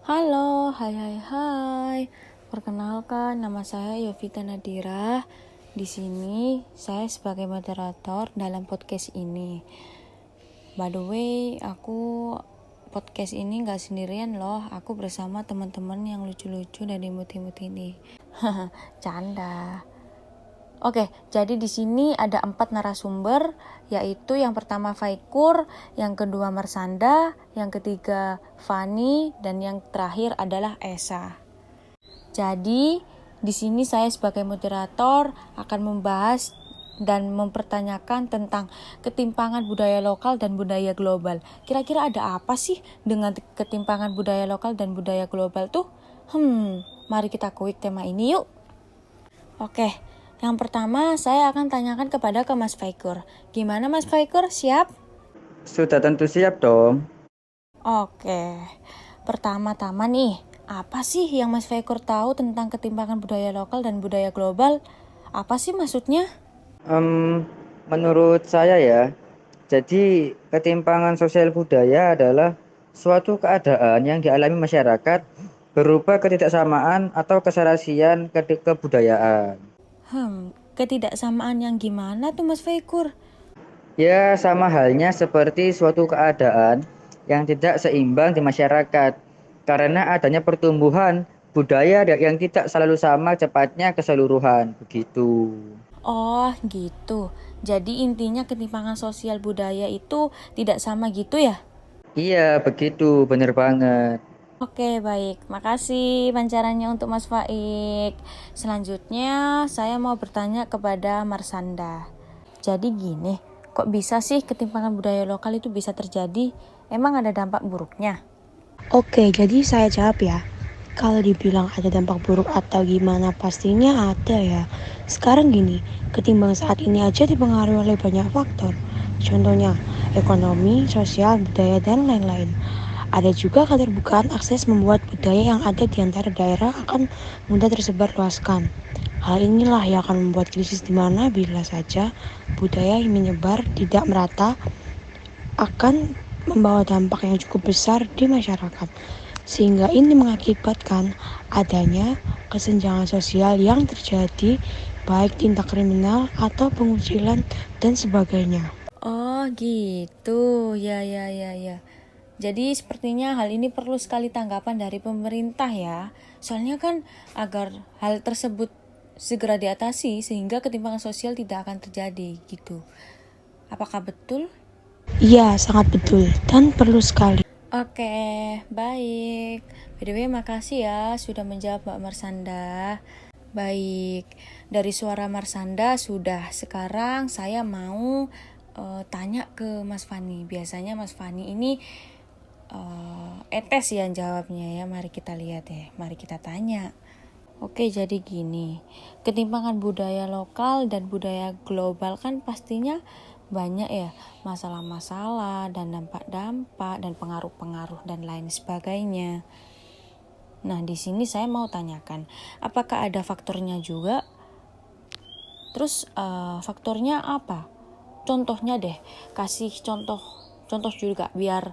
Halo, hai. Perkenalkan, nama saya Yovita Nadira. Di sini saya sebagai moderator dalam podcast ini. By the way, aku podcast ini nggak sendirian loh. Aku bersama teman-teman yang lucu-lucu dan imut-imut ini. Canda. Oke, jadi di sini ada 4 narasumber, yaitu yang pertama Faikur, yang kedua Marsanda, yang ketiga Fani, dan yang terakhir adalah Esa. Jadi, di sini saya sebagai moderator akan membahas dan mempertanyakan tentang ketimpangan budaya lokal dan budaya global. Kira-kira ada apa sih dengan ketimpangan budaya lokal dan budaya global tuh? Mari kita kulik tema ini yuk. Oke, yang pertama saya akan tanyakan kepada Mas Faikur. Gimana Mas Faikur, siap? Sudah tentu siap dong. Oke, pertama-tama nih, apa sih yang Mas Faikur tahu tentang ketimpangan budaya lokal dan budaya global? Apa sih maksudnya? Menurut saya ya, jadi ketimpangan sosial budaya adalah suatu keadaan yang dialami masyarakat berupa ketidaksamaan atau keserasian kebudayaan. Ketidaksamaan yang gimana tuh Mas Faikur? Ya, sama halnya seperti suatu keadaan yang tidak seimbang di masyarakat karena adanya pertumbuhan budaya yang tidak selalu sama cepatnya keseluruhan, begitu. Oh gitu, jadi intinya ketimpangan sosial budaya itu tidak sama gitu ya? Iya, begitu, bener banget. Oke, baik. Makasih pancarannya untuk Mas Faik. Selanjutnya, saya mau bertanya kepada Marsanda. Jadi gini, kok bisa sih ketimpangan budaya lokal itu bisa terjadi? Emang ada dampak buruknya? Oke, jadi saya jawab ya. Kalau dibilang ada dampak buruk atau gimana, pastinya ada ya. Sekarang gini, ketimbang saat ini aja dipengaruhi oleh banyak faktor. Contohnya, ekonomi, sosial, budaya, dan lain-lain. Ada juga keterbukaan akses membuat budaya yang ada di antara daerah akan mudah tersebar luaskan. Hal inilah yang akan membuat krisis di mana bila saja budaya yang menyebar tidak merata akan membawa dampak yang cukup besar di masyarakat. Sehingga ini mengakibatkan adanya kesenjangan sosial yang terjadi baik tindak kriminal atau pengucilan dan sebagainya. Oh gitu, ya. Jadi sepertinya hal ini perlu sekali tanggapan dari pemerintah ya. Soalnya kan agar hal tersebut segera diatasi sehingga ketimpangan sosial tidak akan terjadi gitu. Apakah betul? Iya, sangat betul dan perlu sekali. Oke, baik. By the way, makasih ya sudah menjawab Mbak Marsanda. Baik, dari suara Marsanda sudah. Sekarang saya mau tanya ke Mas Fani. Biasanya Mas Fani ini etes yang jawabnya ya. Mari kita lihat ya. Mari kita tanya. Oke, jadi gini. Ketimpangan budaya lokal dan budaya global kan pastinya banyak ya, masalah-masalah dan dampak-dampak dan pengaruh-pengaruh dan lain sebagainya. Nah, di sini saya mau tanyakan, apakah ada faktornya juga? Terus faktornya apa? Contohnya deh, kasih contoh juga biar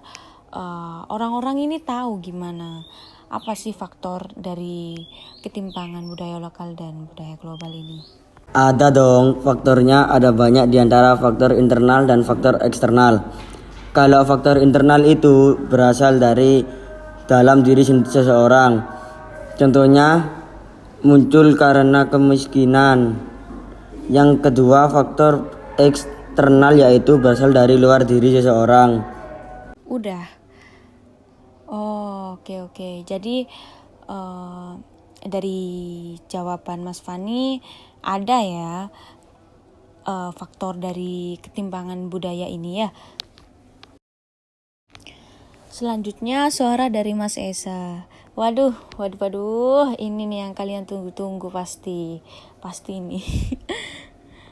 orang-orang ini tahu gimana apa sih faktor dari ketimpangan budaya lokal dan budaya global ini. Ada dong, faktornya ada banyak di antara faktor internal dan faktor eksternal. Kalau faktor internal itu berasal dari dalam diri seseorang. Contohnya muncul karena kemiskinan. Yang kedua faktor eksternal yaitu berasal dari luar diri seseorang. Udah. Oh, oke. Jadi dari jawaban Mas Fani ada ya faktor dari ketimpangan budaya ini ya. Selanjutnya suara dari Mas Esa. Waduh, ini nih yang kalian tunggu-tunggu pasti ini.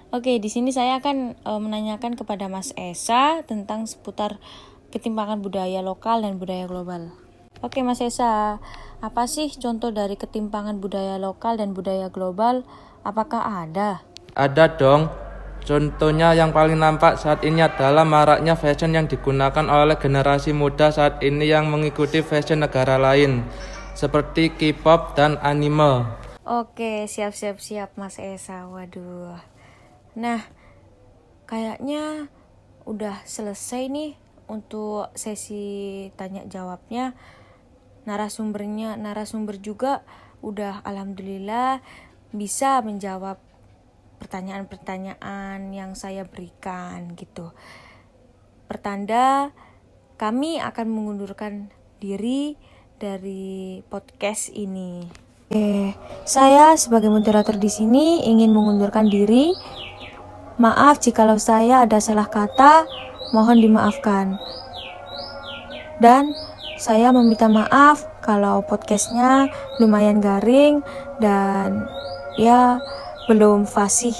Oke, di sini saya akan menanyakan kepada Mas Esa tentang seputar ketimpangan budaya lokal dan budaya global. Oke Mas Esa, apa sih contoh dari ketimpangan budaya lokal dan budaya global? Apakah ada? Ada dong. Contohnya yang paling nampak saat ini adalah maraknya fashion yang digunakan oleh generasi muda saat ini yang mengikuti fashion negara lain. seperti K-pop dan anime. Oke, siap Mas Esa. Waduh. Nah, kayaknya udah selesai nih untuk sesi tanya jawabnya. Narasumber juga udah alhamdulillah bisa menjawab pertanyaan-pertanyaan yang saya berikan gitu. Pertanda kami akan mengundurkan diri dari podcast ini. Saya sebagai moderator di sini ingin mengundurkan diri. Maaf jikalau saya ada salah kata, mohon dimaafkan. Dan saya meminta maaf kalau podcastnya lumayan garing dan ya belum fasih.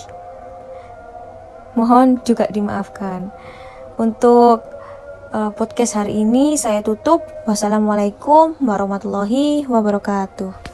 Mohon juga dimaafkan. Untuk podcast hari ini saya tutup. Wassalamualaikum warahmatullahi wabarakatuh.